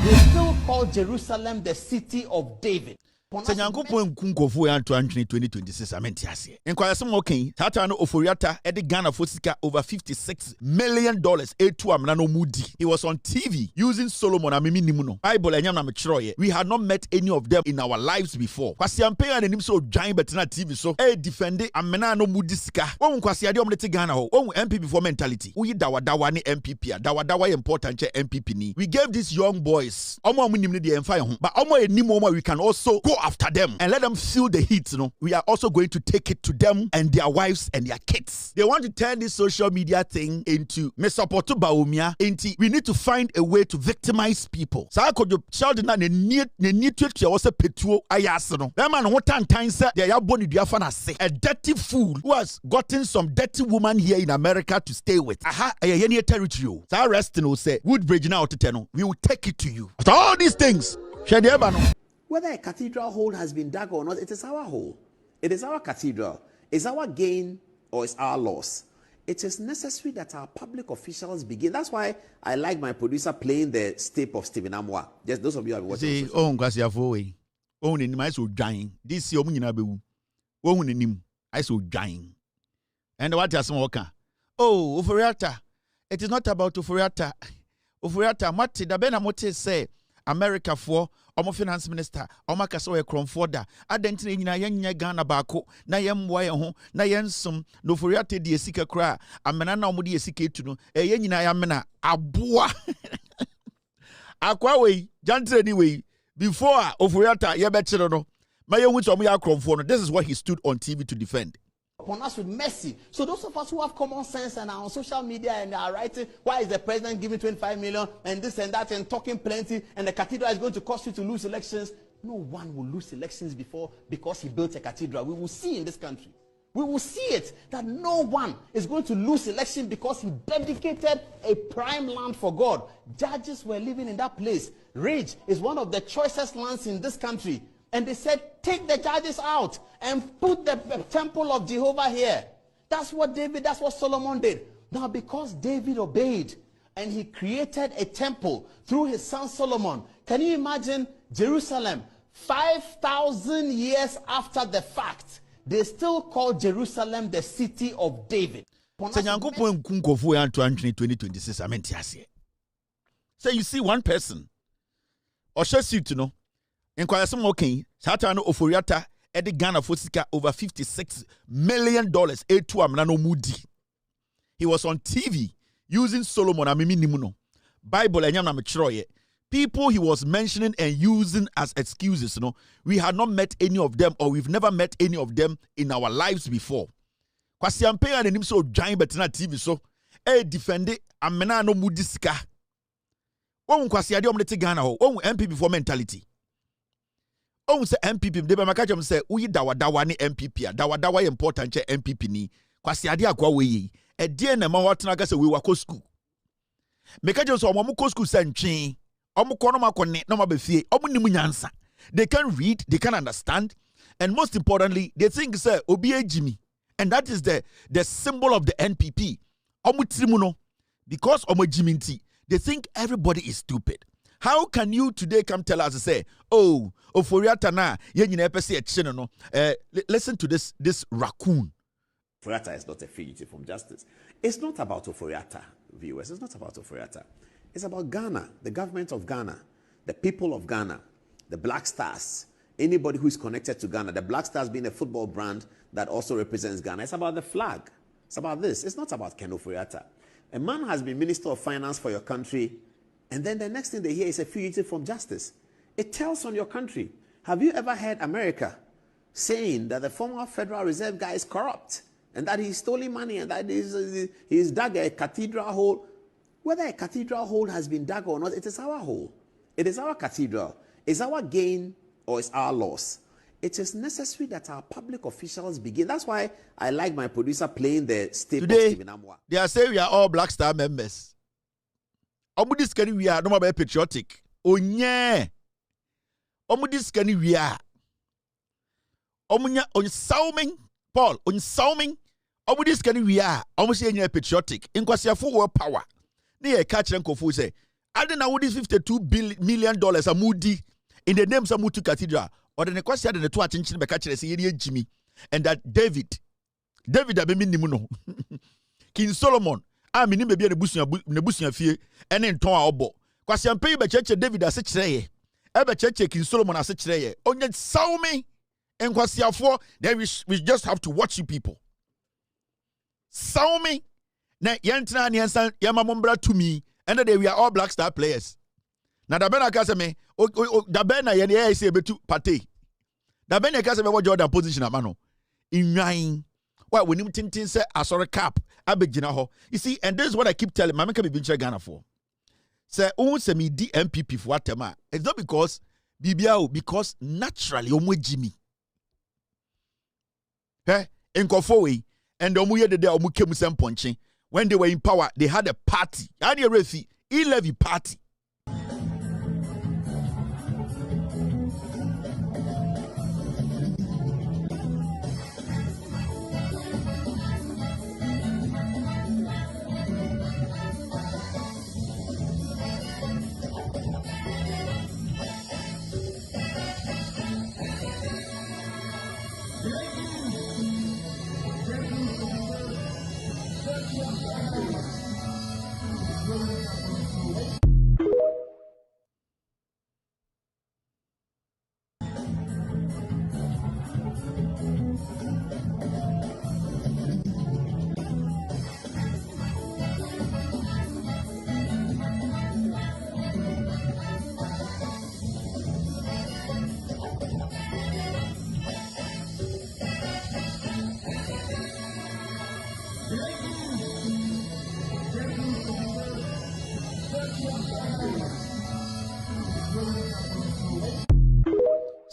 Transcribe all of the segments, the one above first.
They still call Jerusalem the city of David. Senyankopon kunkofo ya 2026 amentiase. Enkwaya some okay. Tata no oforiata edi Ghana for sika over $56 million etu amna no mudi. He was on TV using Solomon amimi nimuno. Bible enyam na metroye. We had not met any of them in our lives before. Kwasi ampe ya nim so giant betina TV so defend amena no mudi sika. Won kwasi ade omlete Ghana ho. Won MPP for mentality. Uyi dawa ni MPP a. Dawa important che MPP ni. We gave these young boys omo nim ni de emfa ho. But omo enim omo we can also go after them and let them feel the heat, We are also going to take it to them and their wives and their kids. They want to turn this social media thing into Mesopoto Baumia. We need to find a way to victimize people. Sheldon na need to also petuo ayasano. That man what time say they are born a dirty fool who has gotten some dirty woman here in America to stay with. Aha, a territory. So arresting will say Woodbridge now to tell we will take it to you. After all these things, whether a cathedral hole has been dug or not, it is our hole. It is our cathedral. It's our gain or it's our loss. It is necessary that our public officials begin. That's why I like my producer playing the tape of Stephen Amwa. Just those of you who have watched it. This year, I saw dying. And what has Moka? Oh, Ufuriata. It is not about Ufuriata. Ufuriata, Mati, the Benamote say, America for omo finance minister omo kasa we kromfoda adentine nyina yenya Ghana baako na yemwa ye ho na yensum no foriate de esika kra amena na omo de esika etu no eye nyina ya mena aboa akwa we jantre ni we before oforiata ye be kire no ma ye hu omo ya kromfo no. This is what he stood on TV to defend. Upon us with mercy. So those of us who have common sense and are on social media and are writing, why is the president giving 25 million and this and that and talking plenty and the cathedral is going to cost you to lose elections? No one will lose elections because he built a cathedral. We will see in this country. We will see it that no one is going to lose election because he dedicated a prime land for God. Judges were living in that place. Ridge is one of the choicest lands in this country. And they said, take the judges out and put the temple of Jehovah here. That's what Solomon did. Now, because David obeyed and he created a temple through his son Solomon, can you imagine Jerusalem 5,000 years after the fact? They still call Jerusalem the city of David. Senyankopon kunkofo ya 2026 amentiase. So you see one person or share you to know. Enkwaya some okay. Sata no oforiata edi Ghana for sika over $56 million etu amna no mudi. He was on TV using Solomon amimi nimuno. Bible enyam na metroye. People he was mentioning and using as excuses, we had not met any of them or we've never met any of them in our lives before. Kwasi ampe ya nim so giant betina TV so defend amena no mudi sika. Won kwasi ade omlete Ghana ho. Won MPP for mentality. On say MPP de be makacham say uyi dawa ni MPP a dawa important che MPP ni kwasi ade akwa we e die na ma watena ka say we wako school mekacham so omo ko school santwen omo ko no makone no mabefie omo nim nyansa. They can read, they can understand, and most importantly they think say obi ejimi, and that is the symbol of the NPP. Omo trimu no because omo jiminti they think everybody is stupid. How can you today come tell us to say, oh, Oforiata na yenyina epese e no? Listen to this raccoon. Oforiata is not a fugitive from justice. It's not about Oforiata, viewers. It's not about Oforiata. It's about Ghana, the government of Ghana, the people of Ghana, the Black Stars, anybody who is connected to Ghana. The Black Stars being a football brand that also represents Ghana. It's about the flag. It's about this. It's not about Ken Oforiata. A man has been Minister of Finance for your country, and then the next thing they hear is a fugitive from justice. It tells on your country. Have you ever heard America saying that the former Federal Reserve guy is corrupt and that he's stealing money and that he's dug a cathedral hole? Whether a cathedral hole has been dug or not, it is our hole. It is our cathedral. It's our gain or it's our loss. It is necessary that our public officials begin. That's why I like my producer playing the tape of Stephen Amwa. They are saying we are all Black Star members. Omudis we are no more patriotic. Oh yeah. Omudis we are. Omunya on sauming Paul on sauming. Omudis we are. Almost any patriotic. In Kwasiafu power. Near catch and kofu say I don't know what is $52 million a moody in the name of Mutu Cathedral. Or the question the two attention by catching Jimmy and that David Abemi Nimuno King Solomon. I mean, maybe a Nebusian fear and then Toa Obo. Question pay by church David as such day. Ever church King Solomon as such day. On yet saw me and Quasia for then we just have to watch you people. Saw me na Yantra and Yansan Yamamumbra to me, and then we are all Black Star players. Now the Bena Casame, the Bena Yania say betu pate. The Bena Casame what Jordan position at Mano. In nine. Well, when you tintin say I saw a cap, I begin ho. You see, and this is what I keep telling Mama can be Ghana for. Say, oh, say me DMPP for what tema. It's not because BBO, because naturally, Jimmy. Hey, in Kofowe, and Omuye de Omukemusem punching. When they were in power, they had a party. Had a refi, 11 party.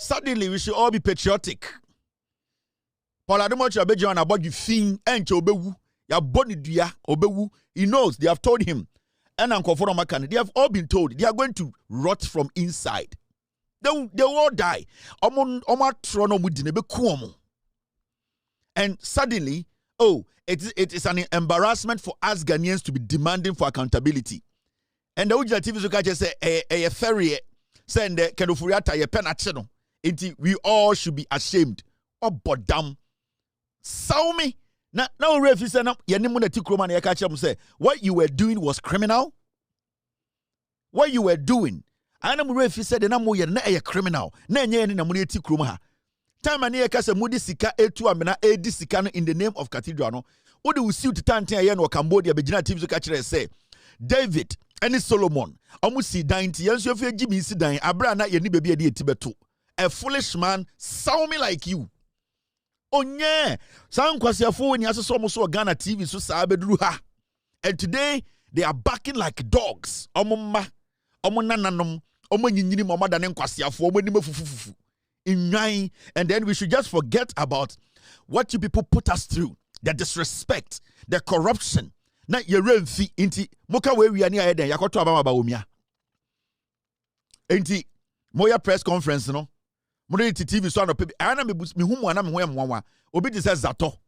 Suddenly, we should all be patriotic. Paul Adom-Otchere beji on about you thing and obewu. Ya boni dia obewu. He knows. They have told him. And Uncle Makan, they have all been told they are going to rot from inside. They will all die. And suddenly, oh, it is an embarrassment for us Ghanaians to be demanding for accountability. And the Ujia TV Zuka say a ferry send the Kenofuriata ye penacheno. We all should be ashamed. Oh, but damn. Saw me. Now, refi say say what you were doing was criminal. What you were doing. And I'm refi said na mo ye na a criminal. Na nye ni na mo eti kroma ha. Time ani e kase mudi sika etu amena edi sika no in the name of Cathedral no. Wo de usiu titanten ye no Cambodia begina TV so ka kire say David and Solomon omu si dan ti yenso fe gimi si dan abra na ye ni bebi edi eti beto. A foolish man saw me like you. Oh yeah, some kwasiafo ni aso so Ghana TV so sa beduru ha. And today they are barking like dogs. Omomma, omonananom, omonyinyini mama da ne kwasiafo, omonime fufufufu. In and then we should just forget about what you people put us through. The disrespect, the corruption. Na ye remfi inti moka we ani ayeden yakoto abama ba omia. Inti moya press conference no. Mode TV so anope ana me humu ana me ho emwa obi di says zato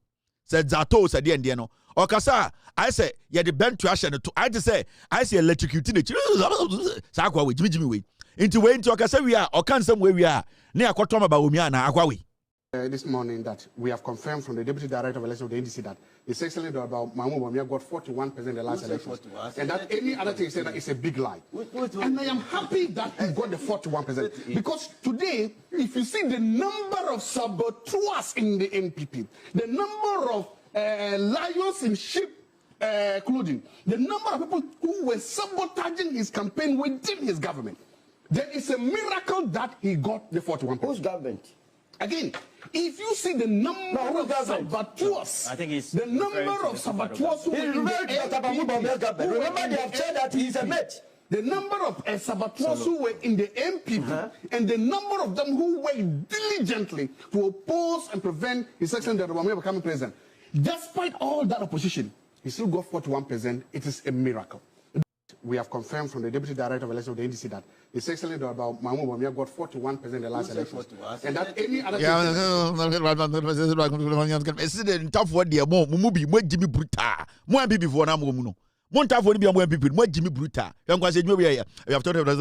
said the end no okasa I say ye the bent to ashe no to I just say electrocute the sa akwa we jimi we into we into okasa we are okansam we are na akoto ba omi na akwa we. This morning that we have confirmed from the Deputy Director of Elections of the NDC that His Excellency about Mahmoud Bawumia got 41% in the last election. And that any other thing said that it's a big lie. And I am happy that he got the 41%. Because today, if you see the number of saboteurs in the NPP, the number of lions in sheep clothing, the number of people who were sabotaging his campaign within his government, there is a miracle that he got the 41%. Whose government? Again, if you see the number of saboteurs, I think it's the number of saboteurs who remember they have said that he is a mate. The number of saboteurs who were in the MPP and the number of them who worked diligently to oppose and prevent His Excellency Adom-Otchere becoming president. Despite all that opposition, he still got 41%. It is a miracle. We have confirmed from the Deputy Director of Elections of the NDC that His Excellency about Mahmoud Bawumia got 41% in the last election. And that any other tough word there mo bi mo jimi bruta mo abi before na mo mu no Montafo be among people, more Jimmy Bruta. Young was a new way. We have talked about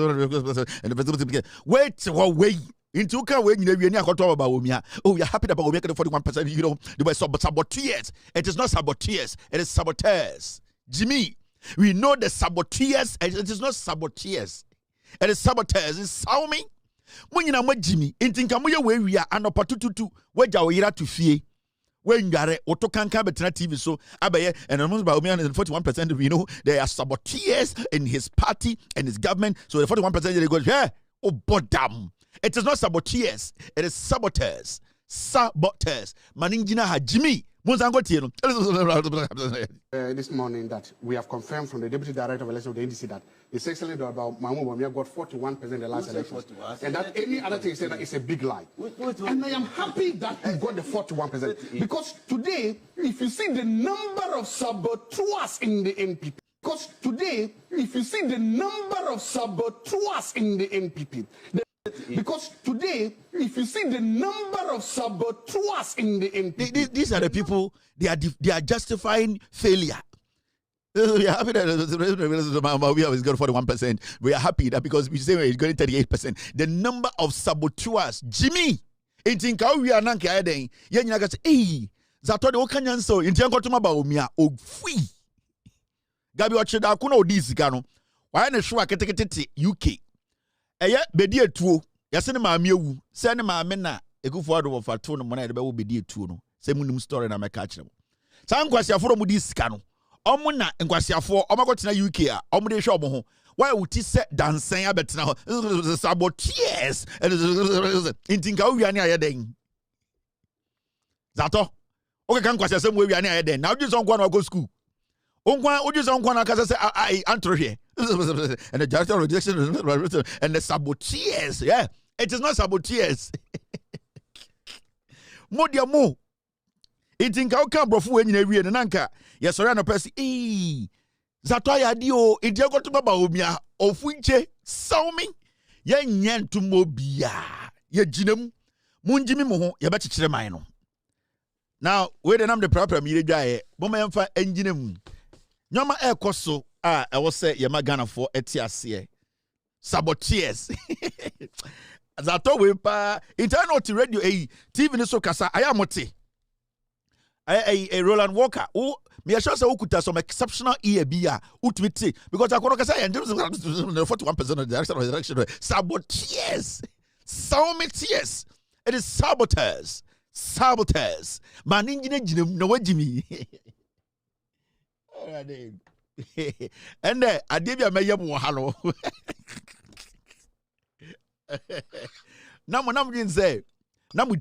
wait, way. Into can when you near about Omia. Oh, you're happy about making 41%. You know, they were saboteurs. It is not saboteurs, it is saboteurs. Jimmy, we know the saboteurs, it is not saboteurs. It is saboteurs. It's Saumi. When you know what Jimmy, in Tinkamuya where we are, and a patutu, where Jawira to fear. When you are Otokanka Betra TV, so Abaye and almost about 41%, we know there are saboteurs in his party and his government. So the 41% they go, yeah, oh, bodam. It is not saboteurs, it is saboteurs. Saboteurs. Maningina Hajimi. This morning that we have confirmed from the Deputy Director of Election of the NDC that it's actually about Mahmoud Bawumia got 41% in the last election. And that any other thing said that it's a big lie. And I am happy that he got the 41%. Because today, if you see the number of saboteurs in the NPP, these are the people, they are justifying failure. We are happy that we have got 41%. We are happy that because we say we're getting 38%. The number of saboteurs, Jimmy, in Tinka, we are not getting. Yanyagas, Zato de Okanyan so, in Tiankotuma Baumia, oh, free. Gabi Ocheda, Kuno Dizigano, why not sure I can take it UK? Eye bedi etuo yase ne maame ewu se ne maame na ekufu ado wo fato no mona ebe wo bedi etuo no se munum story na meka kire mo san kwasiafo mu di sika no omo na nkwasiafo omakotena UK a omo de hwe omo ho why wuti se dansen abetena ho sabotiers intinka wiane ayeden zato oke kan kwasiasem wiane ayeden na odi so nkwa na go school onkwa odi so nkwa na kasa se I antro here. And the director of rejection and the saboteurs. Yeah, it is not saboteurs. Modia mo. It in Kauka Brofu when you read an anchor. Yes, Sorano Percy. Zatoya dio. It you got to Babaumia. Of which Saumi. Yan to Mobia. Ye Jinum. Munjimi Moho. Yabachi. Now, where the name the proper media. Bomba engine. Nyama air coso. I will say Yamagana for Etiasie. Saboteurs. As I told you, internal to radio, TV so kasa, I am moti. A Roland Walker, oh, me a chance to some exceptional ear beer, utwiti, because I could say, and 41% of the direction of the election. Saboteurs. Saumetiers. It is saboteurs. Saboteurs. Maningine, no Jimmy. And I did a mayor hello. Namu say, Namu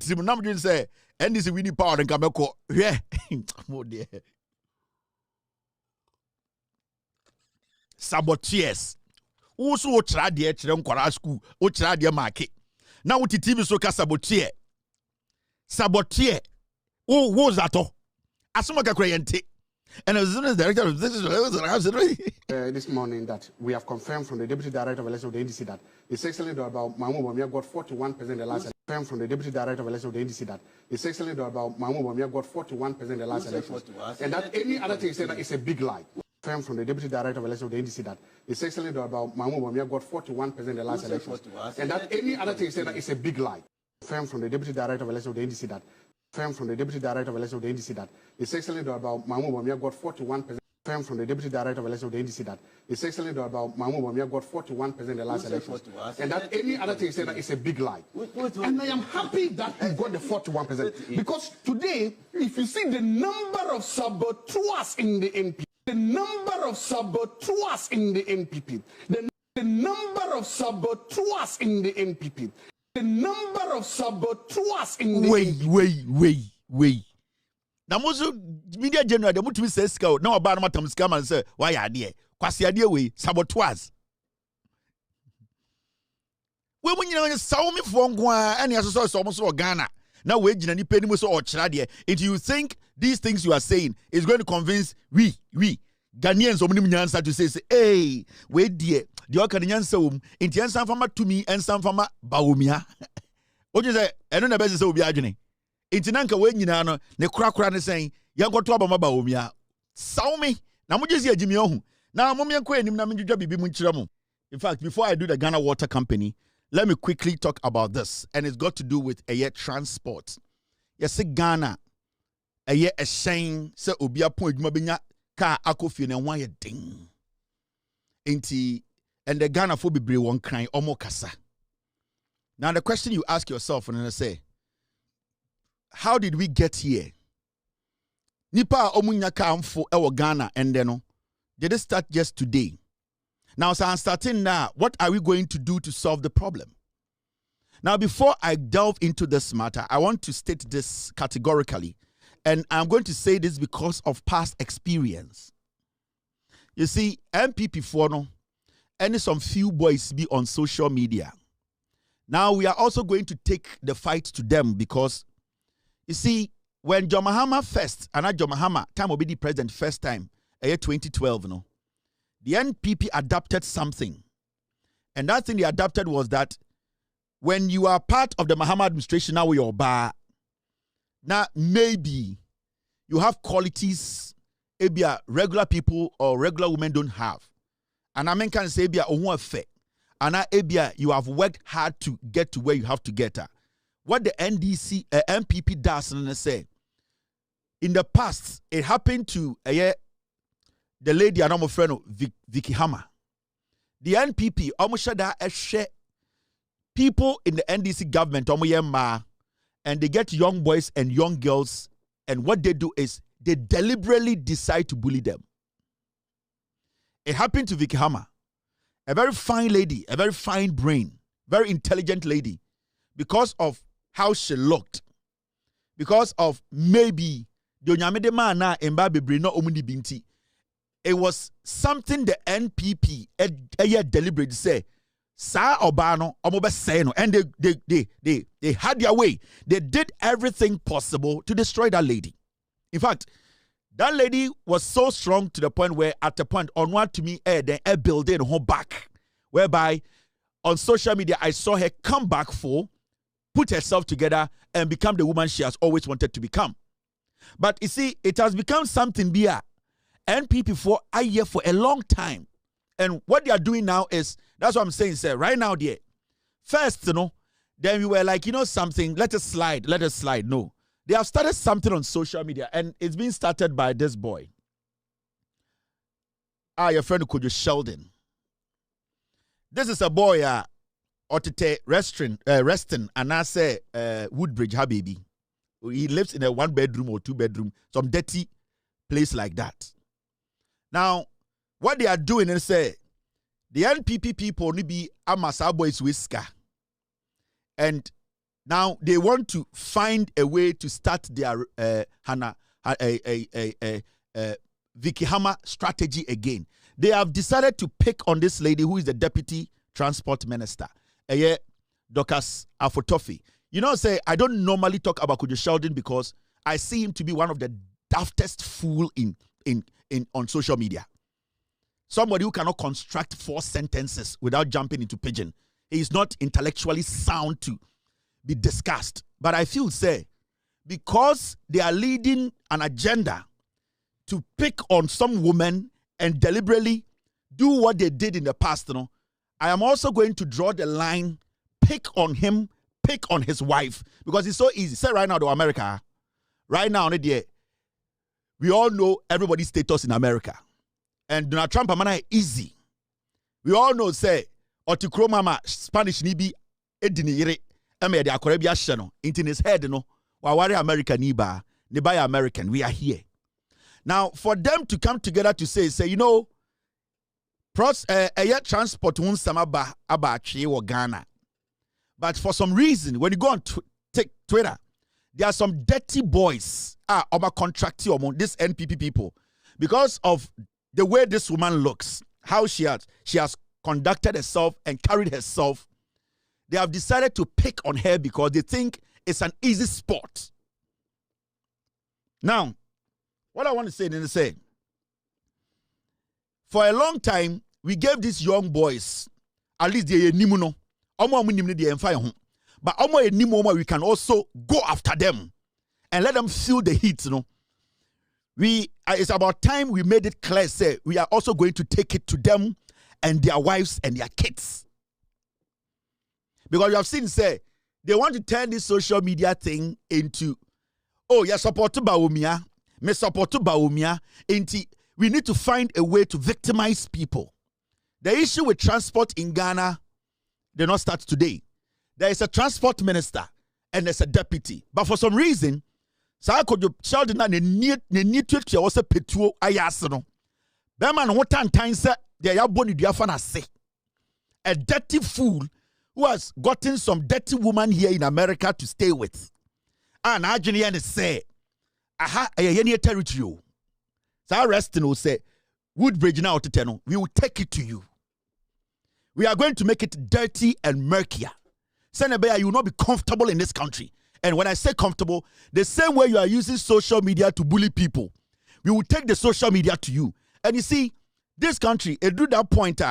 say, and this is really power and Kamako. Yeah, oh dear. Saboteurs. Also, tried the Children School, or tried the market. Now, what the TV so saboteur. Saboteur. Oh, was that all? Asumaka Crayente. And as soon as director of this morning that we have confirmed from the Deputy Director of Election of the NDC that it's actually about Mahmoud Bawumia got 41% in the last election. Confirmed from the Deputy Director of Election of the NDC that it's actually about Mahmoud Bawumia got 41% in the last election. And that any other thing said that it's a big lie. Confirmed from the Deputy Director of Election of the NDC that it's actually about Mahmoud Bawumia got 41% in the last election. And that any other thing said that it's a big lie. Confirmed from the Deputy Director of Election of the NDC that from the Deputy Director of Election of the NDC that it's actually about Mahmoud Bawumia got 41%. From the Deputy Director of Election of the NDC that it's actually about Mahmoud Bawumia got 41% in the last election. And that any other thing said that it's a big lie. And I am happy that he got the 41%. Because today, if you see the number of saboteurs in the NPP, the number of saboteurs in the NPP, the number of saboteurs in the NPP, the number of saboteurs in the Wait. Now, most media general, the multi says, now about Matam scam and say, why are they? Quasi idea way, saboteurs. When you know, saw me from any associate almost or Ghana. Now, waging any penny was or Chradia. If you think these things you are saying is going to convince we Ghanaians or many answer to say, hey, wait, dear, the Okanian so in the answer from to me and some from Bawumia. What you say? I don't know about this will be agony. Intinanka when you know, ne crack saying, Yango to Bawumia. Saw me. Now, what is your Jimmy? Now, in fact, before I do the Ghana Water Company, let me quickly talk about this. And it's got to do with transport. Yes, Ghana, a shame, so Obia point, Mabina, car, Akofin, and why a ding. And the Ghana for be one crying, Omokasa. Now, the question you ask yourself, and I say, how did we get here? Nipa omunyaka amfo ewo Ghana and then did it start just today? Now, so I'm starting now. What are we going to do to solve the problem? Now, before I delve into this matter, I want to state this categorically. And I'm going to say this because of past experience. You see, MPP for no, and some few boys be on social media. Now, we are also going to take the fight to them because, you see, when John Mahama first, and John Mahama, time will be the president first time, year 2012, no, the NPP adopted something. And that thing they adopted was that when you are part of the Mahama administration, now you're bar, now maybe you have qualities maybe regular people or regular women don't have. And I mean, can say maybe and you have worked hard to get to where you have to get at. What the MPP does and say, in the past, it happened to the lady and my friend Vicky Hammer. The NPP almost share people in the NDC government and they get young boys and young girls, and what they do is they deliberately decide to bully them. It happened to Vicky Hammer, a very fine lady, a very fine brain, very intelligent lady, because of how she looked, because of maybe it was something the NPP deliberately say, Sa Obano, and they had their way. They did everything possible to destroy that lady. In fact, that lady was so strong to the point where, at the point, on what to me, they building her back, whereby on social media I saw her come back put herself together and become the woman she has always wanted to become. But you see, it has become something bigger. NPP for a year for a long time. And what they are doing now is, that's what I'm saying, sir, right now, there. First, then we were like, something, let us slide. No. They have started something on social media, and it's been started by this boy. Your friend Kwadwo Sheldon. This is a boy, resting, and I say, Woodbridge, Habibi. He lives in a 1-bedroom or 2-bedroom, some dirty place like that. Now, what they are doing is say, the NPP people need be Amasa boys whisker. And now they want to find a way to start their Vicky Hammer strategy again. They have decided to pick on this lady who is the deputy transport minister, Dorcas Afotofi. Say, I don't normally talk about Kwadwo Sheldon because I see him to be one of the daftest fool on social media. Somebody who cannot construct 4 sentences without jumping into pidgin. He is not intellectually sound to be discussed. But I feel, say, because they are leading an agenda to pick on some women and deliberately do what they did in the past, I am also going to draw the line, pick on him, pick on his wife, because it's so easy. Say right now, though, America, right now, we all know everybody's status in America. And Donald Trump, easy. We all know, say, Otikro mama, Spanish nibi, edinire, eme de akorebia sheno, into his head, wawari America niba, niba American, we are here. Now, for them to come together to say, transport won't samaba Adom-Otchere or Ghana. But for some reason, when you go on Twitter, there are some dirty boys over contracting this NPP people because of the way this woman looks, how she has conducted herself and carried herself. They have decided to pick on her because they think it's an easy sport. Now, what I want to say is say, for a long time, we gave these young boys, at least they nimuno, but we can also go after them and let them feel the heat, It's about time we made it clear, say, we are also going to take it to them and their wives and their kids. Because you have seen, say, they want to turn this social media thing into, oh, you're supported by Umia, me supported by Umia, we need to find a way to victimize people. The issue with transport in Ghana did not start today. There is a transport minister and there's a deputy. But for some reason, Sheldon and the need to also petuo ayasano. Beman what time say they are born to say a dirty fool who has gotten some dirty woman here in America to stay with. And Argentinian say, aha, a territory. So arresting will say, Woodbridge now to tell we will take it to you. We are going to make it dirty and murkier. Senebeya, you will not be comfortable in this country. And when I say comfortable, the same way you are using social media to bully people, we will take the social media to you. And you see, this country, it do that point,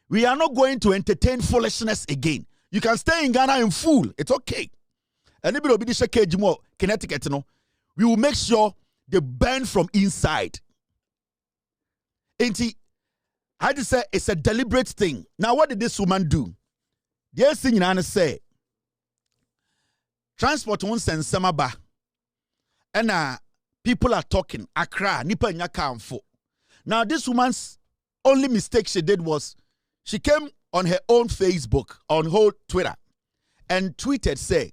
we are not going to entertain foolishness again. You can stay in Ghana and fool. It's okay. And we will make sure they burn from inside. I just say it's a deliberate thing. Now, what did this woman do? The thing you know, say, transport won't send Samaba. And people are talking. Accra, Nipa Nyakamfo. Now, this woman's only mistake she did was she came on her own Facebook, on her Twitter, and tweeted, say,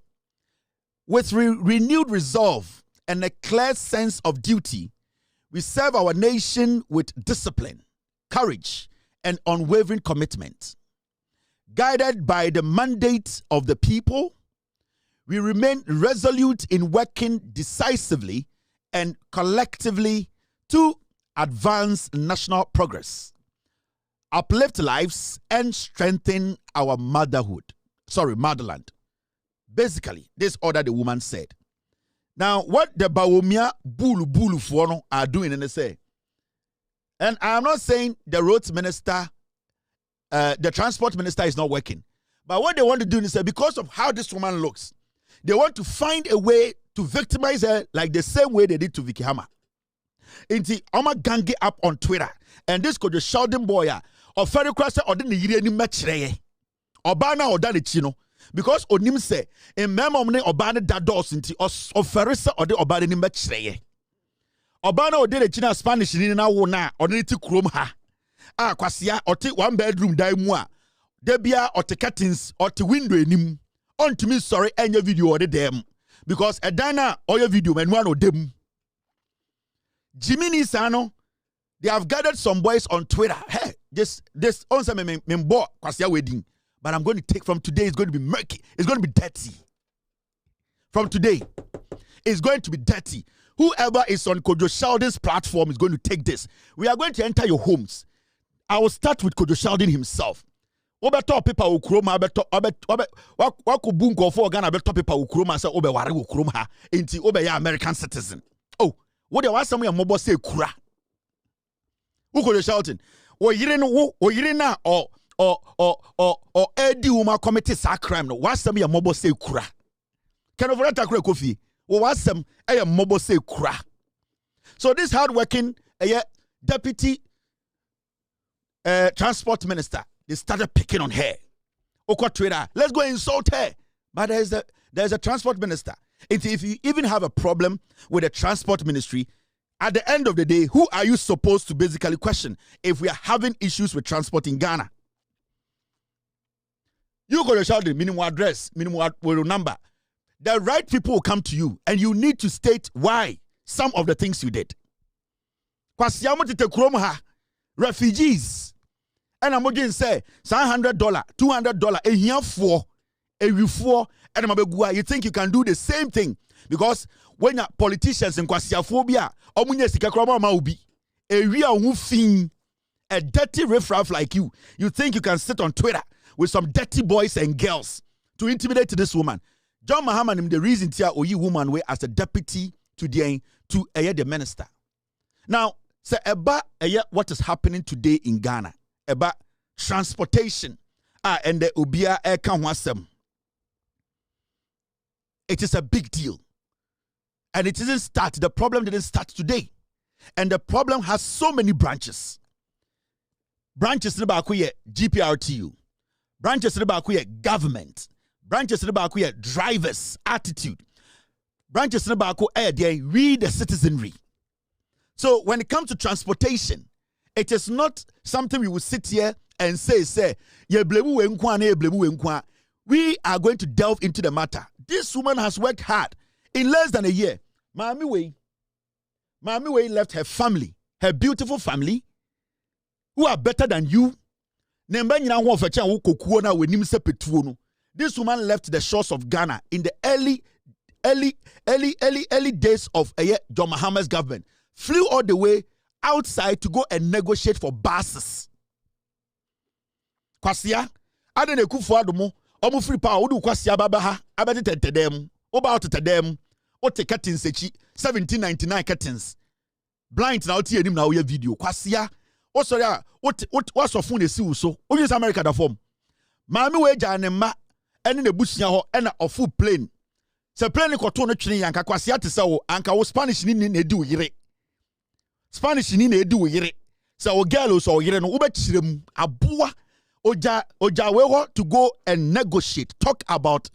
with renewed resolve and a clear sense of duty, we serve our nation with discipline, courage, and unwavering commitment. Guided by the mandate of the people, we remain resolute in working decisively and collectively to advance national progress, uplift lives, and strengthen our motherland. Basically, this order the woman said. Now, what the Bawumia Bulu Fuono are doing, and they say, and I'm not saying the roads minister, the transport minister is not working. But what they want to do is say, because of how this woman looks, they want to find a way to victimize her like the same way they did to Vicky Hammer. Inti Oma gangi up on Twitter, and this could just Sheldon boy, or Ferry Crosser or the Nigerian match, or Bana or Danny Chino. Because onim say in memomne obane dados nti oferese ode obane ni machireye obane ode le China Spanish ni na wo na ode ti krom ha kwasia ote one bedroom dan mu a da bia ote curtains ote window enim ontimi sorry enye video ode dem because a dan na oyo video manu an odem Jiminy Sano, they have gathered some boys on Twitter. Hey, this on some member kwasia wedding. But I'm going to take from today, it's going to be murky. It's going to be dirty. From today, it's going to be dirty. Whoever is on Kwadwo Sheldon's platform is going to take this. We are going to enter your homes. I will start with Kwadwo Sheldon himself. Obeto paper ukroma wakubunko for Ghana beto paper ukroma say obe ware ukroma ha enti obe ya American citizen. Oh, what there was some mobo say kura. Kwadwo Sheldon. O yire na or Eddie Uma committed sa crime no was some ya mobo say kura. Can over attack Kofi? Or was some a mobo say kura? So this hardworking deputy transport minister, they started picking on her. Oko Twitter, let's go insult her. But there's a transport minister. If you even have a problem with the transport ministry, at the end of the day, who are you supposed to basically question if we are having issues with transport in Ghana? You go to Sheldon, minimum address, minimum number. The right people will come to you, and you need to state why some of the things you did. Refugees, and I'm going to say $100, $200, a year for a reform, and you think you can do the same thing because when your politicians in Kwasiaphobia, a dirty riffraff like you think you can sit on Twitter with some dirty boys and girls to intimidate this woman. John Mahama, the reason tia oyi woman way as a deputy to the minister. Now, say about what is happening today in Ghana about transportation and the Ubia air kanwasem. It is a big deal. And it didn't start, the problem didn't start today. And the problem has so many branches. Branches in the back here, GPRTU. Branches in the back here, government. Branches in the back here, drivers, attitude. Branches in the back here, read the citizenry. So when it comes to transportation, it is not something we will sit here and say, we are going to delve into the matter. This woman has worked hard. In less than a year, Mami Way left her family, her beautiful family, who are better than you. This woman left the shores of Ghana in the early days of John Mahama's government. Flew all the way outside to go and negotiate for buses. Kwasia, adene kufuado mo, omu free power, odu kwasia babaha, abeti tetedem, oba tetedem, ote curtains sechi, 1799 curtains. Blind na oti enim na oye video. Kwasia, o sorry, what so phone esi uso, o use America da form. Mami we janema, eni ne busia ho, ena ofu plane. Se plane ko to no twene yanka kwasia te se wo, anka wo Spanish ni ne di wo yire. Spanish ni na edi wo yire. Se o girl so yire no wo be kirem aboa oja we to go and negotiate, talk about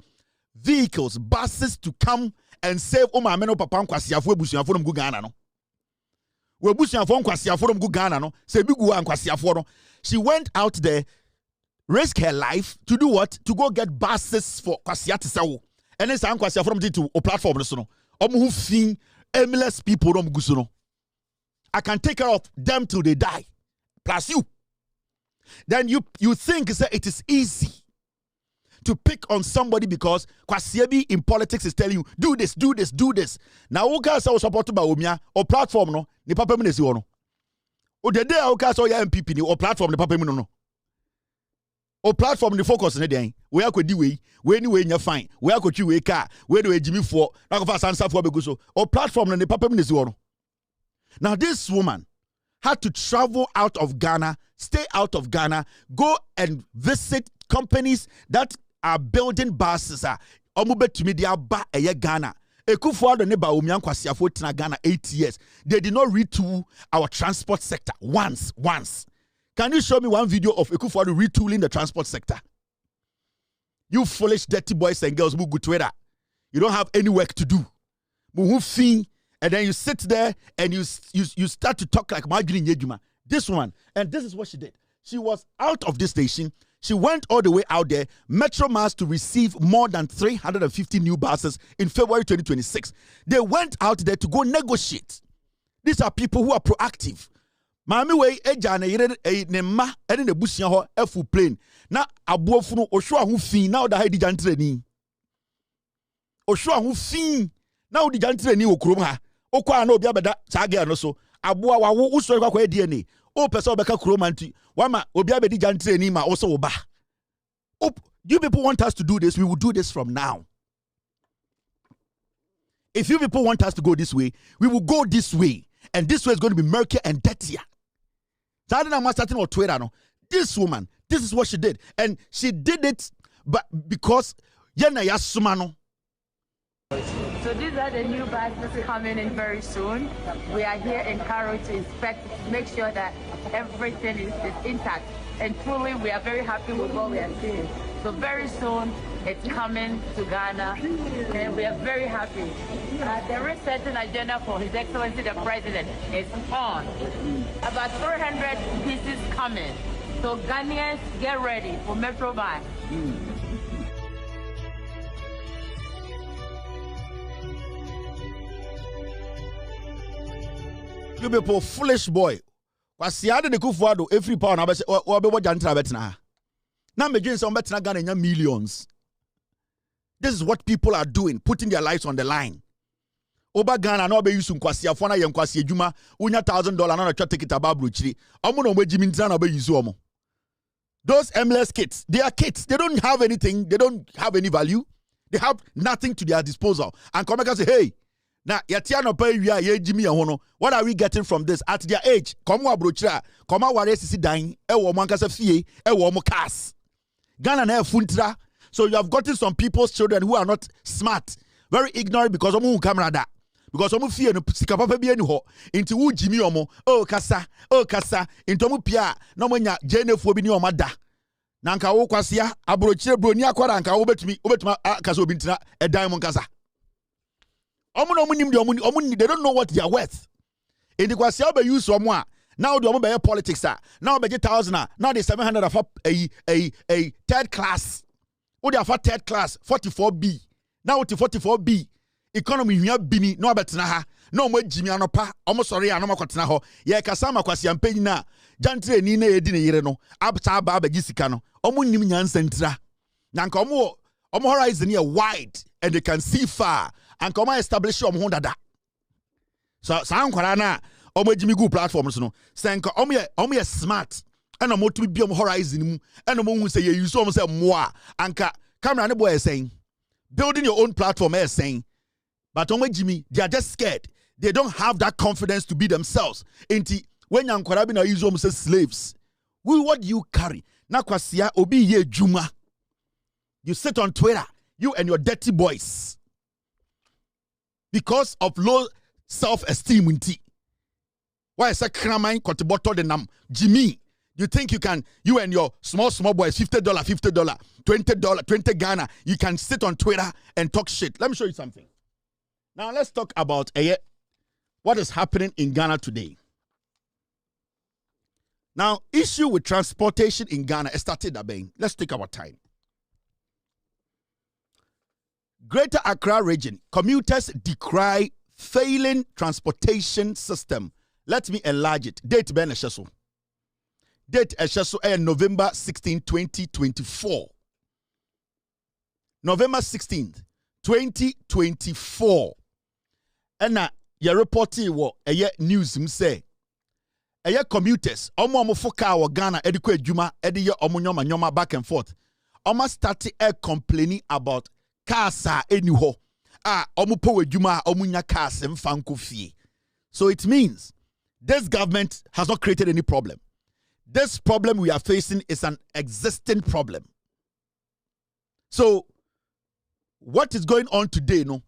vehicles, buses to come and save o ma me no papa nkwasiafo ebusuafo no go Ghana no. We ebusuafo nkwasiafo no go Ghana no. Se bi gu nkwasiafo no. She went out there, risk her life to do what? To go get buses for kwasia te sawo. And then some nkwasiafo no to o platform no so no. Omo hu fin aimless people no go so no. I can take care of them till they die. Plus you. Then you think that it is easy to pick on somebody because Kwasiebi in politics is telling you, do this, do this, do this. Now, Oka so supported by Omia or platform no, ni papa mi nesi ono. O the day Oka so ya MPP ni or platform ni papa mi no. O platform ni focus ni den. We are di we anyway nya fine. We are twi we car. We do Jimmy for. Na ko fa sansa for be so. O platform ni papa mi nesi ono. Now, this woman had to travel out of Ghana, stay out of Ghana, go and visit companies that are building buses. Ghana. Ghana 8 years. They did not retool our transport sector once. Can you show me one video of Ekufuado retooling the transport sector? You foolish, dirty boys and girls who go to Twitter. You don't have any work to do. And then you sit there and you start to talk like Marjorie Nyejuma. This one, and this is what she did. She was out of this station. She went all the way out there, Metro Mass, to receive more than 350 new buses in February 2026. They went out there to go negotiate. These are people who are proactive. Mami we eja na yire ne ma ene ne busia ho afu plane. Na abofu no ohwa ho fin na oda ha di jantre ni. Ohwa ho fin na odi jantre ni okrom ha. Okwa na obi abeda saage no so aboa wa wo usori kwa DNA o pese obeka kroma nti wama obi abedi jantre ni ma also oba. You people want us to do this, we will do this from now. If you people want us to go this way, we will go this way, and this way is going to be murkier and dirtier. This woman, this is what she did, and she did it but because yena yasumano. So these are the new buses coming in very soon. We are here in Cairo to inspect, to make sure that everything is intact. And truly, we are very happy with what we are seeing. So very soon, it's coming to Ghana, and we are very happy. The resetting agenda for His Excellency the President is on. About 300 pieces coming. So Ghanaians, get ready for Metro Bus. You people foolish boy. Kwasiade de Kwadwo every power na be jantra betna. Na me dwen some betna Ghana millions. This is what people are doing, putting their lives on the line. Oba Ghana na be use nkwasiafo na ye nkwasi adwuma, unya $1,000 na twa ticket ababro chiri. Omo no magimi ntra na be use omo. Those aimless kids, they are kids. They don't have anything, they don't have any value. They have nothing to their disposal. And come back and say, hey, now, what are we getting from this? At their age, come on, brochira, come on, what is dying? Ghana na funtra. So you have gotten some people's children who are not smart, very ignorant because of camera. because omo fie no sika papa bi ani ho nti wo jimi omo o kasa nti omo pia na omo nya jenefuo bi ni omo da na nka wo kwasia abrochire broni akwara nka wo betumi kasa obi ntina edan mo kasa omo no omo nim de omo they don't know what they are worth nti kwasia ba use omo a now the omo be politics now be 1000 now the 700 of a third class wo dey for third class 44B now to 44B economy hia bini no abetena ha na omo jimi anopa omo sori ya no makotena ho ye kasa makwasi ampanyi na jantre ni na edi ne yire no abta ba abagi sika no omo nim nyansa ntira na nka omo horizon here wide and they can see far and come establish omo ho dada so sankwara na omo jimi go platforms no senka omo ye smart and omo to bi omo horizon mu and omo hu say ye use omo say moa anka camera ne boy saying building your own platform saying. But Jimmy, they are just scared. They don't have that confidence to be themselves. When young Kwarabina use almost slaves, what do you carry? Na kwasia obi ye juma. You sit on Twitter, you and your dirty boys, because of low self-esteem. Why is that cramine got bottle the nam Jimmy? You think you and your small boys, $50, $20, 20 Ghana, you can sit on Twitter and talk shit. Let me show you something. Now let's talk about what is happening in Ghana today. Now, issue with transportation in Ghana started again. Let's take our time. Greater Accra region, commuters decry failing transportation system. Let me enlarge it. Date Ben Esheso. Date Esheso November 16, 2024. November 16th, 2024. And your reporting wo news him say commuters omo foka wo Ghana ediko adwuma ede ye omo nyoma back and forth omo start complaining about cars eni ho omo po adwuma omo nya cars mfa nko fie. So it means this government has not created any problem. This problem we are facing is an existing problem. So what is going on today? No,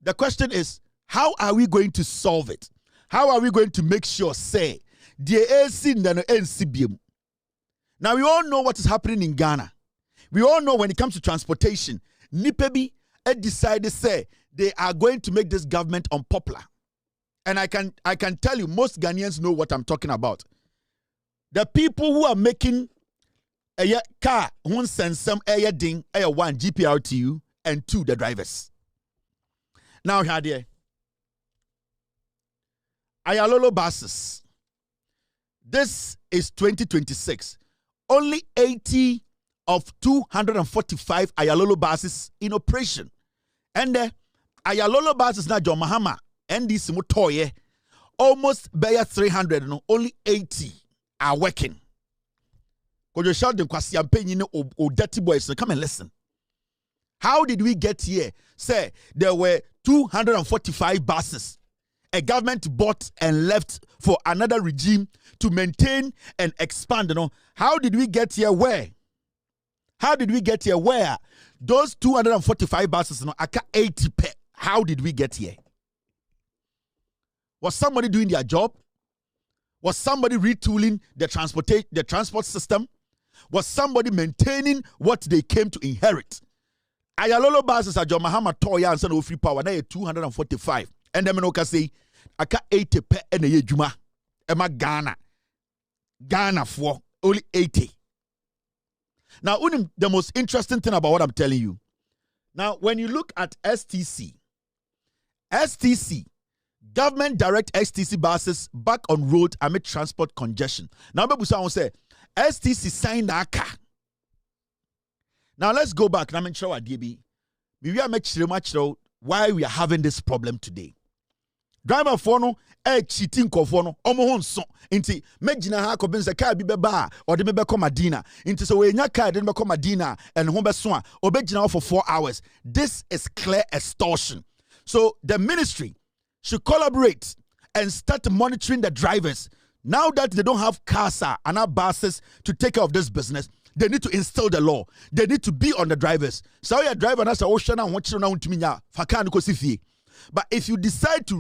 the question is, how are we going to solve it? How are we going to make sure, say, the AC and the NCBM? Now, we all know what is happening in Ghana. We all know when it comes to transportation, Nipebi decided, say, they are going to make this government unpopular. And I can tell you, most Ghanaians know what I'm talking about. The people who are making a car, one send some ding, one GPRTU, and two, the drivers. Now, here, Ayalolo buses. This is 2026. Only 80 of 245 Ayalolo buses in operation. And Ayalolo buses na John Mahama and this motoye almost bear 300. No, only 80 are working. Kwadwo Sheldon kwasi ampenyi ne o dirty boys. Come and listen. How did we get here? Say there were 245 buses. A government bought and left for another regime to maintain and expand. You know, how did we get here? Where? How did we get here? Where? Those 245 buses, you know, 80 per. How did we get here? Was somebody doing their job? Was somebody retooling the transport system? Was somebody maintaining what they came to inherit? Ayalolo buses are John Mahama Toya and Son of Free Power. They 245. And then I say, I got 80 per and a year Juma. Emma Ghana for only 80. Now, the most interesting thing about what I'm telling you. Now, when you look at STC, government direct STC buses back on road amid transport congestion. Now, I say STC signed that car. Now, let's go back. I'm sure why we are having this problem today. Driver for no cheating for no omo inti megina ha ko benza car bi beba or de beba come Madina inti so we nya car de beba come Madina and ho beso a obegina for 4 hours. This is clear extortion. So the ministry should collaborate and start monitoring the drivers. Now that they don't have cars and buses to take care of this business, they need to instill the law. They need to be on the drivers. So your driver na say ocean and watch na untimi nya fakan ko sifie. But if you decide to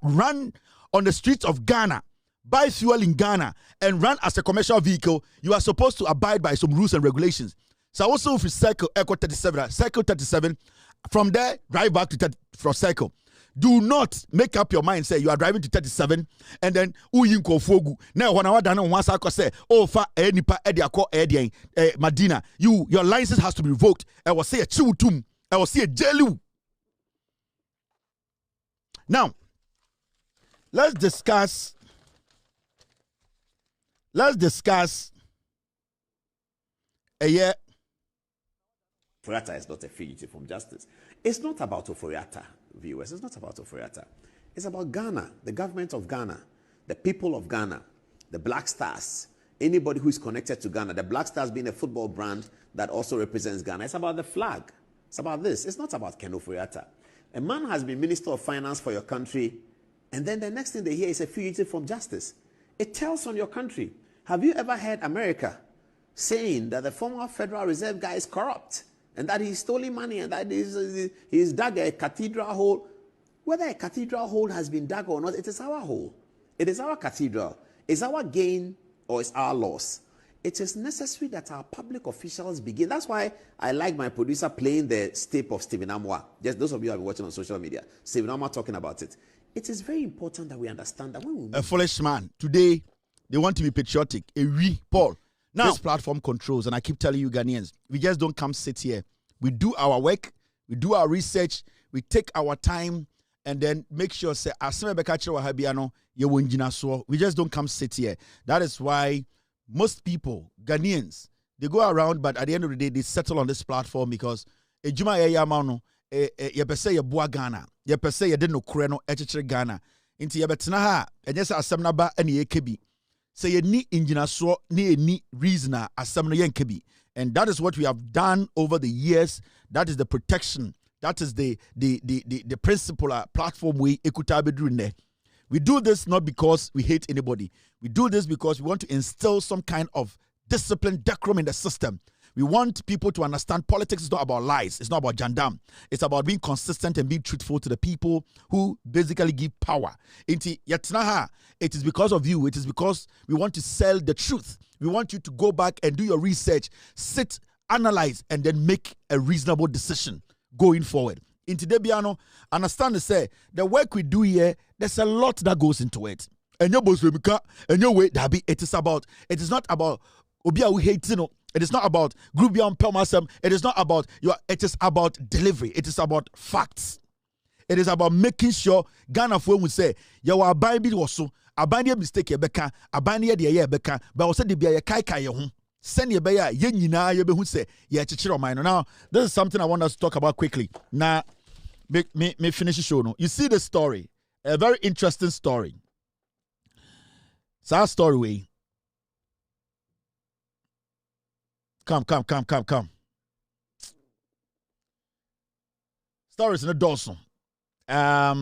run on the streets of Ghana, buy fuel in Ghana, and run as a commercial vehicle, you are supposed to abide by some rules and regulations. So also if you cycle Echo 37, cycle 37, from there, drive back to for cycle. Do not make up your mind, say you are driving to 37, and then uyinko fogu. Now, when I was done, once I say, oh, fa nipa ediako Madina, your license has to be revoked. I will say a chiwutum. I will say a jelu. Now, let's discuss. Yeah. Oforiatta is not a fugitive from justice. It's not about Oforiatta, viewers. It's not about Oforiatta. It's about Ghana, the government of Ghana, the people of Ghana, the Black Stars, anybody who is connected to Ghana. The Black Stars being a football brand that also represents Ghana. It's about the flag. It's about this. It's not about Ken Oforiatta. A man has been Minister of Finance for your country, and then the next thing they hear is a fugitive from justice. It tells on your country. Have you ever heard America saying that the former Federal Reserve guy is corrupt? And that he's stolen money, and that he's dug a cathedral hole. Whether a cathedral hole has been dug or not, it is our hole. It is our cathedral. It's our gain or it's our loss. It is necessary that our public officials begin. That's why I like my producer playing the tape of Stephen Amwa. Just those of you who have been watching on social media, Stephen Amwa talking about it. It is very important that we understand that when we... A foolish man. Today, they want to be patriotic. Paul. Now, this platform controls, and I keep telling you Ghanaians, we just don't come sit here. We do our work, we do our research, we take our time, and then make sure, say, we just don't come sit here. That is why most people, Ghanaians, they go around, but at the end of the day, they settle on this platform because Ghana, Ghana, into Yabetna, and just as some number and ye say you need engineer so ni reasoner as some yankebi. And that is what we have done over the years. That is the protection. That is the principal platform we ekutabe. We do this not because we hate anybody. We do this because we want to instill some kind of discipline, decorum in the system. We want people to understand politics is not about lies. It's not about jandam. It's about being consistent and being truthful to the people who basically give power. It is because of you. It is because we want to sell the truth. We want you to go back and do your research, sit, analyze, and then make a reasonable decision going forward. In today, Biano, understand to say the work we do here, there's a lot that goes into it. And your boss, and your way, it is not about Obia we hate, you know. It is not about group beyond Pelmasem. It is not about it is about delivery. It is about facts. It is about making sure Ghana for we say, you are buying it also. A buying mistake ye beka, a buying ye beka, but also the be a kai ye home. Send ye beya, ye na ye be who say, ye chichiro mine. Now, this is something I want us to talk about quickly. Now, me finish the show. No, you see the story, a very interesting story. It's our story way. Come. Stories in the Dawson. My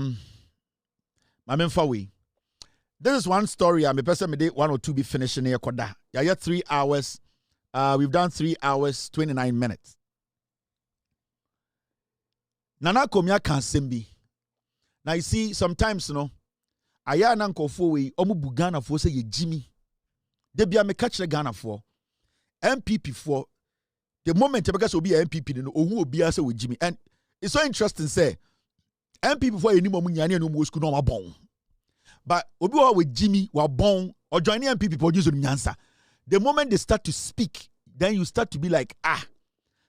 main way. This is one story. I'm a person me 1 or 2 be finishing here. Koda. Yeah, 3 hours. We've done 3 hours, 29 minutes. Nana komia kan sembi. Now you see, sometimes you know, aya nanko fo we omu bugana fo say ye Jimmy. Debia me catch the Ghana for. MPP for the moment because will be an MPP no who will be as with Jimmy. And it's so interesting say MPP for any moment yani no mo school no bon. But obi with Jimmy wa bon or joining MPP produce nyansa. The moment they start to speak, then you start to be like,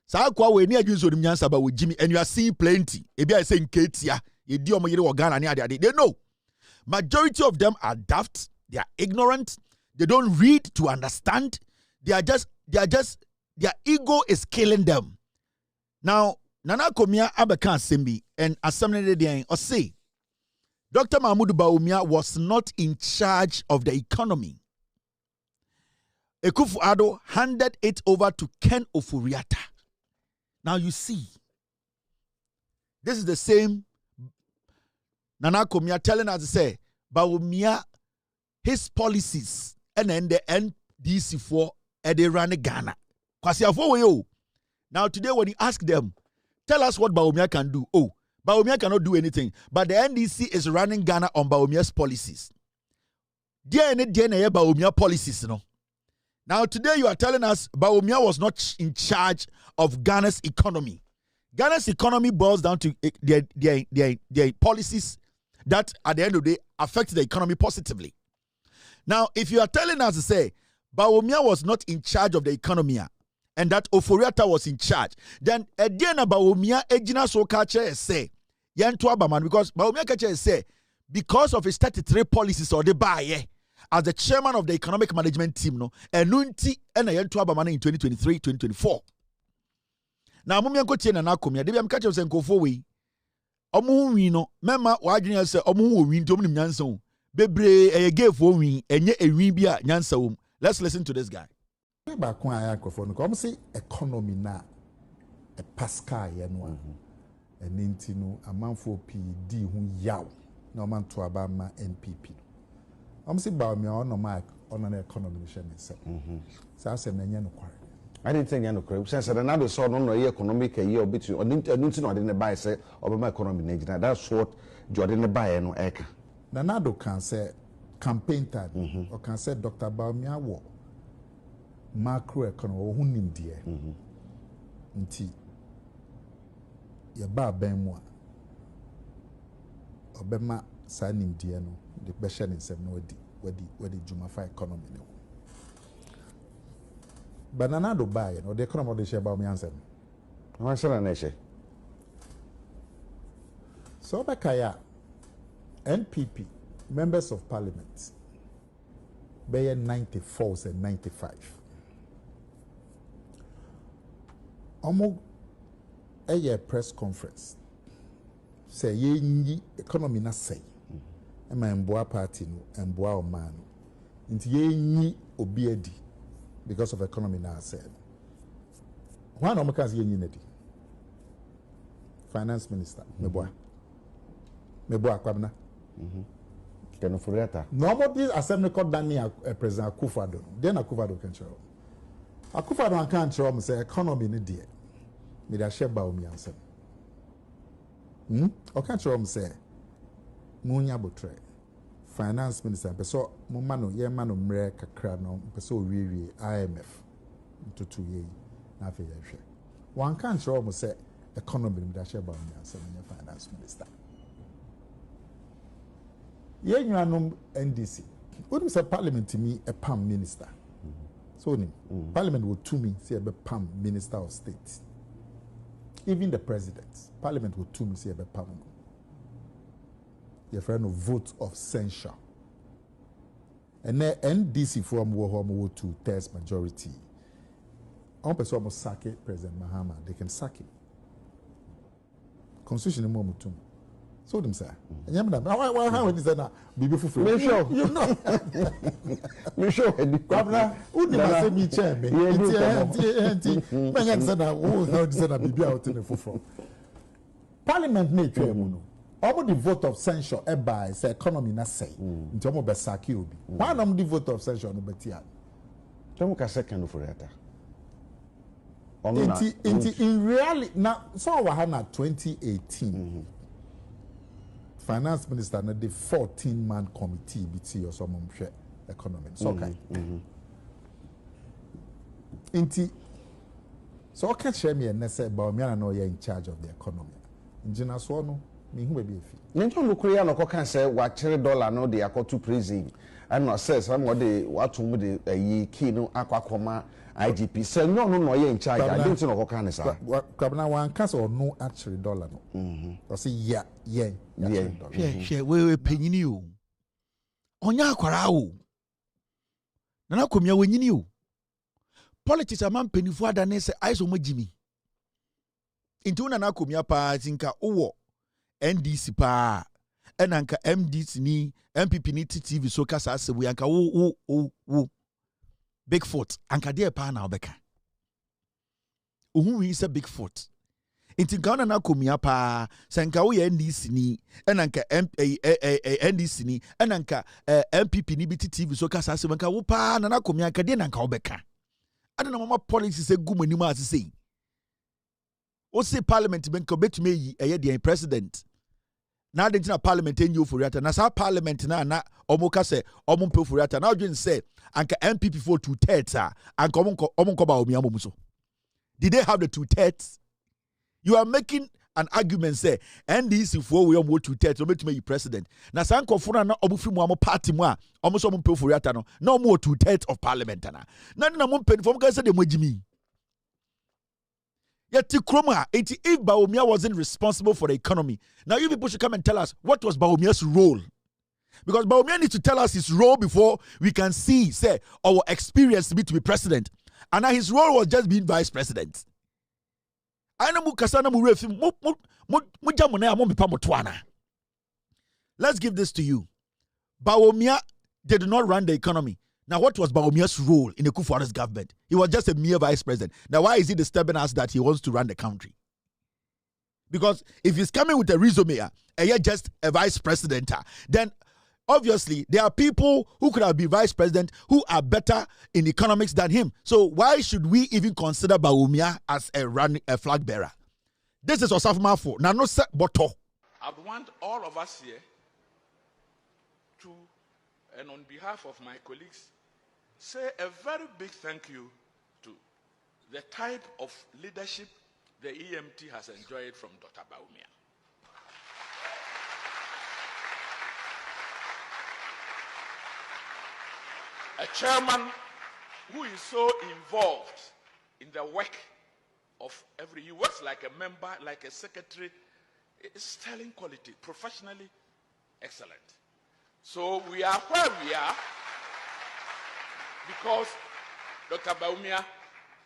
sa kwa we ni adwun so nyansa ba with Jimmy, and you are seeing plenty. Ebi I say nketia, ye di omo yere wo Ghana ni ade. They know. Majority of them are daft, they are ignorant, they don't read to understand. Their ego is killing them. Now, Nana Komia Abakan Simbi and Assembly Day or say Dr. Mahmoud Bawumia was not in charge of the economy. Akufo-Addo handed it over to Ken Oforiatta. Now you see, this is the same Nana Komia telling us to say Bawumia, his policies and then the NDC4 they ran Ghana. Now today when you ask them, tell us what Bawumia can do. Oh, Bawumia cannot do anything. But the NDC is running Ghana on Bawumia's policies. Dear Bawumia policies, you know. Now today you are telling us Bawumia was not in charge of Ghana's economy. Ghana's economy boils down to their policies that at the end of the day affect the economy positively. Now, if you are telling us to say Bawumia was not in charge of the economy and that Oforiatta was in charge, then again Bawumia ejina so kache say yantu abaman because Bawumia kache say because of his statutory policies or the buy as the chairman of the economic management team, no, enunti ena yentu abamane in 2023, 2024. Now, mumia ko tie na nakomia, debi am kache se nkofo we. Omu wi no, mema wadwene se omu wo wi ntom nim nyansa wo. Bebre egefo wi, enye ewi bi a nyansa wo. Let's listen to this guy. Ba ko aya nkofo no, kom say economy na e pascal ye no. Eninti no amanfo PD hu yaw. Na omanto aba ma NPP. I'm saying about me on my on an economy mission. So I said, I didn't think you know. Since another saw no economic a year between or didn't buy say or my economy. That's what Jordan buy no eka. Nanado can say campaign time or can say Dr. Baumia war macro economy or hunim dear. Nti ya ba ben moi obema sanim dear no. The question is where the Jumafa economy no. Banana do buy no the economy of the share about me answer. Why should I say? So Bakaya NPP members of parliament by 94 and 95. Omo a press conference say ye economy na say. Ema mboa party no mboa oman no nti yenyi obi adi because of economy na said one of makazi yenyi nadi finance minister meboa kwabna Keno Furiata nobody assembly called Daniel president Kwadwo then Kwadwo can show Kwadwo can show say economy ni dey me da share ba o mi ansem o can show say Adom-Otchere finance minister peso mumano ye mano mre kakra no peso wiwi IMF ntutu ye na afi ye hwe wan kan show mo say economy mi da she ba mi ansem ye finance minister ye nyanom NDC wouldn't say parliament me a PAM minister so ni parliament would to me say a PAM minister of state even the president parliament would to me say a PAM your friend of vote of censure. And then NDC from Wohomo to test majority. On person almost sack it, President Mahama, they can sack him. Constitution moment too. So them say. And why how is that now? Be before me sure. You know. Me sure. Governor, who did I say me chair me? Man said that who how said that be out in the full. Parliament need to no. Almost the vote of censure by say economy na say into almost besaki obi. One of the vote of censure no betia. Tomu ka second for that. In reality now so we had na 2018. Finance minister na the 14-man committee BT or some economy. So okay. Inti so okay share me and say about me and know you're in charge of the economy. Engineer so no me hu be fi nento lukuri ya no kan say wa $3 no de akoto prison and no say some de watum de yi key no akwakoma IGP say no ye in charge I didn't know kan say kwabna wan kan say no actually $1 no o say yeah we penyini o onya akwara o na komia wenyini o politics amam penifo adane say aiso magimi into na komia pa tinka owo NDC pa enanka MDC ni MPP ni TV so kasa asebu yanka wo Bigfoot anka dey pa na obeka ohun wi se Bigfoot inti Ghana na komia pa sanka wo NDC ni enanka NDC ni enanka MPP ni TV so kasa asebu yanka wo pa na komia anka dey nanka obeka adena mama policy se gumani ma asese say parliament ben ko betumi yi the president. Now the na parliament en you for na sa parliament na omo ka say omo pe for now you say anka MPP for 2/3 anka omo ba omi amomu so. Did they have the 2/3? You are making an argument say NDC for we omo 2/3 so betumi yi president. Na sa anka for na omo fi mu amo party mu a omo so omo pe for no na omo 2/3 of parliament na mo pen for ka say de mogimi. Yet if Bawumia wasn't responsible for the economy, now you people should come and tell us what was Bawumia's role. Because Bawumia needs to tell us his role before we can see, say, our experience to be president. And now his role was just being vice president. Let's give this to you. Bawumia did not run the economy. Now, what was Bawumia's role in the Kufuor's government? He was just a mere vice president. Now, why is he disturbing us that he wants to run the country? Because if he's coming with a resume and you're just a vice president, then obviously there are people who could have been vice president who are better in economics than him. So why should we even consider Bawumia as a flag bearer? This is Osaf Mafo. Now, no set boto. I want all of us here to, and on behalf of my colleagues, say a very big thank you to the type of leadership the EMT has enjoyed from Dr. Bawumia. A chairman who is so involved in the work of he works like a member, like a secretary, sterling quality, professionally excellent. So we are where we are because Dr. Bawumia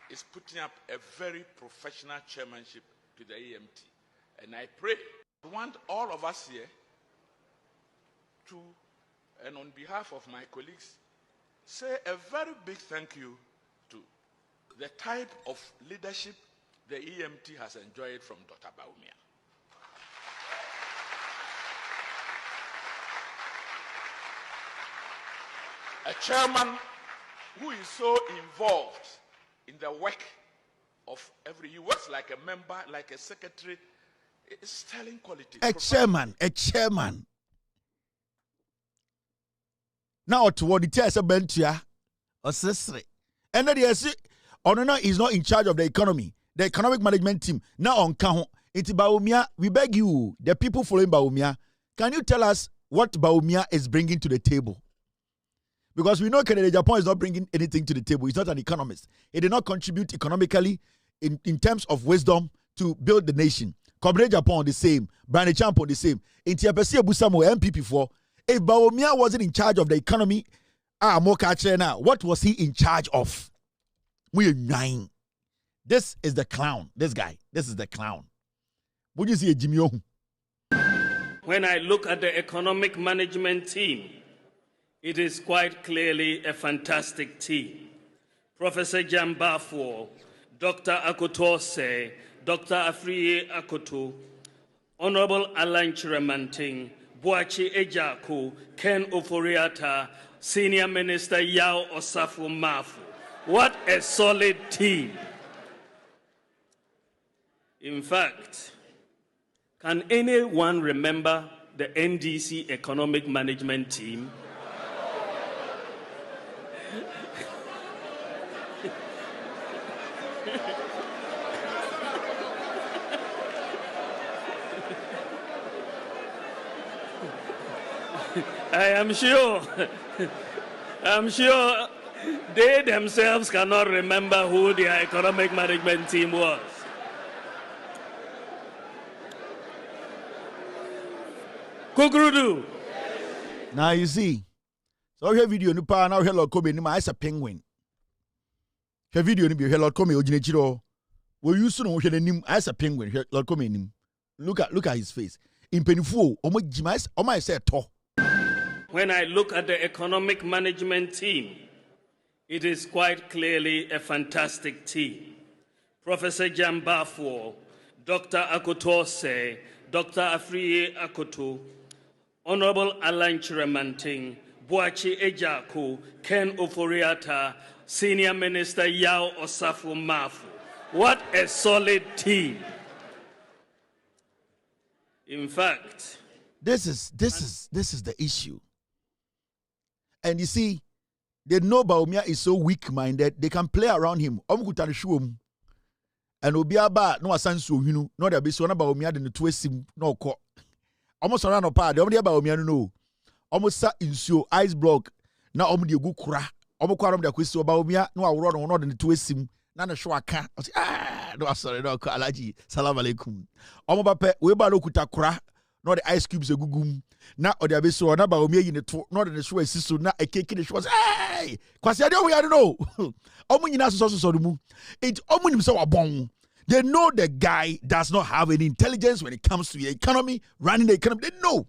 is putting up a very professional chairmanship to the EMT. And I pray, I want all of us here to, and on behalf of my colleagues, say a very big thank you to the type of leadership the EMT has enjoyed from Dr. Bawumia. A chairman who is so involved in the work of he works like a member, like a secretary, sterling quality. A chairman. Now toward the test of Bentia or Sesre. And then yes, Onona is not in charge of the economy, the economic management team. Now on Kaho, it's Bawumia. We beg you, the people following Bawumia, can you tell us what Bawumia is bringing to the table? Because we know Canada Japan is not bringing anything to the table. He's not an economist. He did not contribute economically in terms of wisdom to build the nation. Canada Japan the same. Brand Champion the same. In Tiapesi Busamo MPP for. If Bawumia wasn't in charge of the economy, what was he in charge of? We are 9. This is the clown. This guy. This is the clown. Would you see a Jimmy Ohu? When I look at the economic management team, it is quite clearly a fantastic team. Professor Jambafo, Dr. Adom-Otchere, Dr. Afriye Akoto, Honorable Adom-Otchere Manting, Boachi Ejako, Ken Oforiatta, Senior Minister Yao Osafo Mafu. What a solid team. In fact, can anyone remember the NDC economic management team? I'm sure they themselves cannot remember who their economic management team was. Kukurudu. Now you see, so here video ni pa now here Lord Kobe ni ma as a penguin. Here video ni be here Lord Kobe ojinechiro. We used to know here nim as a penguin here Lord Kobe nim. Look at his face. In penifo omo jima omo say to. When I look at the economic management team, it is quite clearly a fantastic team. Professor Jambafo, Dr. Adom-Otchere, Dr. Afriye Akoto, Honorable Adom-Otchere Manting, Boachi Ejako, Ken Oforiatta, Senior Minister Yao Osafo Mafu. What a solid team. In fact, this is the issue. And you see, they know Bawumia is so weak-minded, they can play around him. And Obiaba no asanso hunu, no there be so na Bawumia de to asim no ko. Almost around no pa, de omo de Bawumia no. Almost sa insuo ice block na omo de gu kura. Omo kwa omo de kwesi Bawumia no aworo no de to asim na na hwo aka. No sorry no ko alaji. Salam alaikum. Omo ba pe we ba no kuta kura no the ice cubes egugum. Na o de be so na Bawumia yi ne to no de hwo asiso na ekeke de hwo. Hey! Kwasi ade we no. Omo nyina so mu. It omo nim se wabon. They know the guy does not have any intelligence when it comes to the economy, running the economy. They know.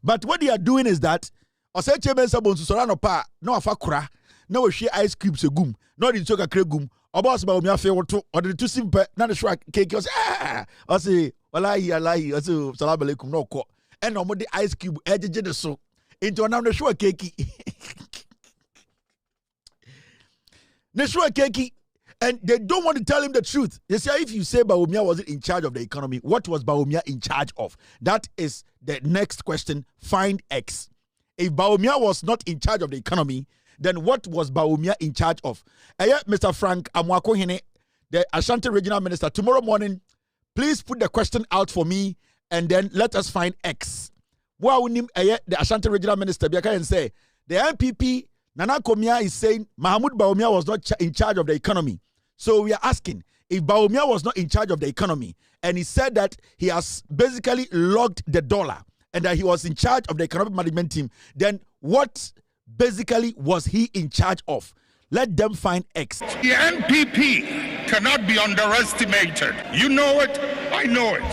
But what they are doing is that ose chebe sabon so sorano pa na afa kura na we share ice cubes egum na the choka kregum obos ba omi afa woto or the two simple na the shwa cake o say wallahi o say salam alaikum no ko and omo the ice cube ejeje de so into na the shwa cake the shwa cake. And they don't want to tell him the truth. They say, if you say Bawumia wasn't in charge of the economy, what was Bawumia in charge of? That is the next question. Find X. If Bawumia was not in charge of the economy, then what was Bawumia in charge of? Mr. Frank Amwakohene, the Ashanti Regional Minister, tomorrow morning, please put the question out for me and then let us find X. The Ashanti Regional Minister, and say, the MPP, Nana Komia is saying Mahmoud Bawumia was not in charge of the economy. So we are asking, if Bawumia was not in charge of the economy, and he said that he has basically logged the dollar and that he was in charge of the economic management team, then what basically was he in charge of? Let them find X. The NPP cannot be underestimated. You know it, I know it.